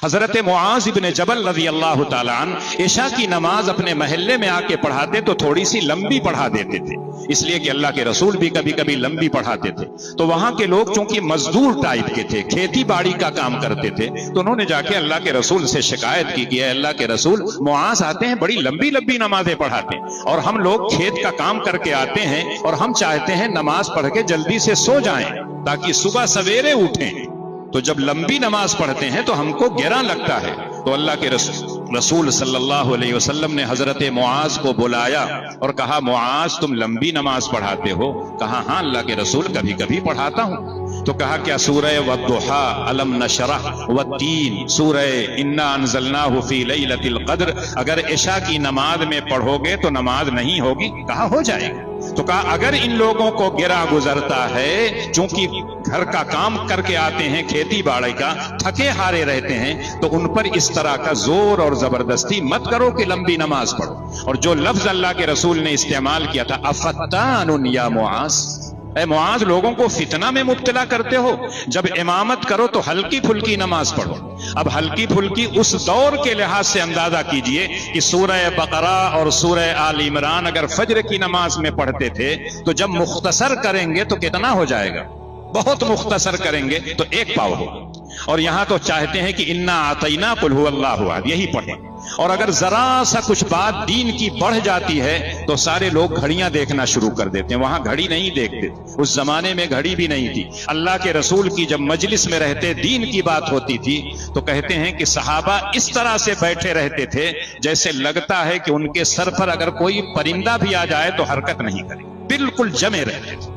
حضرت معاذ ابن جبل رضی اللہ تعالیٰ عنہ عشاء کی نماز اپنے محلے میں آ کے پڑھاتے تو تھوڑی سی لمبی پڑھا دیتے تھے، اس لیے کہ اللہ کے رسول بھی کبھی کبھی لمبی پڑھاتے تھے۔ تو وہاں کے لوگ چونکہ مزدور ٹائپ کے تھے، کھیتی باڑی کا کام کرتے تھے، تو انہوں نے جا کے اللہ کے رسول سے شکایت کی کہ اے اللہ کے رسول، معاذ آتے ہیں بڑی لمبی لمبی نمازیں پڑھاتے ہیں، اور ہم لوگ کھیت کا کام کر کے آتے ہیں اور ہم چاہتے ہیں نماز پڑھ کے جلدی سے سو جائیں تاکہ صبح سویرے اٹھیں، تو جب لمبی نماز پڑھتے ہیں تو ہم کو گراں لگتا ہے۔ تو اللہ کے رسول صلی اللہ علیہ وسلم نے حضرت معاذ کو بلایا اور کہا معاذ تم لمبی نماز پڑھاتے ہو؟ کہا ہاں اللہ کے رسول کبھی کبھی پڑھاتا ہوں۔ تو کہا کیا سورہ والضحیٰ، الم نشرح، والتین، سورہ انا انزلناہ فی لیلۃ القدر اگر عشاء کی نماز میں پڑھو گے تو نماز نہیں ہوگی؟ کہا ہو جائے گا۔ تو کہا اگر ان لوگوں کو گرا گزرتا ہے، چونکہ گھر کا کام کر کے آتے ہیں، کھیتی باڑی کا، تھکے ہارے رہتے ہیں، تو ان پر اس طرح کا زور اور زبردستی مت کرو کہ لمبی نماز پڑھو۔ اور جو لفظ اللہ کے رسول نے استعمال کیا تھا افتان یا معاذ، اے معاذ لوگوں کو فتنہ میں مبتلا کرتے ہو، جب امامت کرو تو ہلکی پھلکی نماز پڑھو۔ اب ہلکی پھلکی اس دور کے لحاظ سے اندازہ کیجئے کہ سورہ بقرہ اور سورہ آل عمران اگر فجر کی نماز میں پڑھتے تھے تو جب مختصر کریں گے تو کتنا ہو جائے گا؟ بہت مختصر کریں گے تو ایک پاؤ ہو، اور یہاں تو چاہتے ہیں کہ انا اعطینا قل هو اللہ احد، یہی پڑھیں۔ اور اگر ذرا سا کچھ بات دین کی بڑھ جاتی ہے تو سارے لوگ گھڑیاں دیکھنا شروع کر دیتے ہیں، وہاں گھڑی نہیں دیکھتے، اس زمانے میں گھڑی بھی نہیں تھی۔ اللہ کے رسول کی جب مجلس میں رہتے دین کی بات ہوتی تھی تو کہتے ہیں کہ صحابہ اس طرح سے بیٹھے رہتے تھے جیسے لگتا ہے کہ ان کے سر پر اگر کوئی پرندہ بھی آ جائے تو حرکت نہیں کرے، بالکل جمے رہتے تھے۔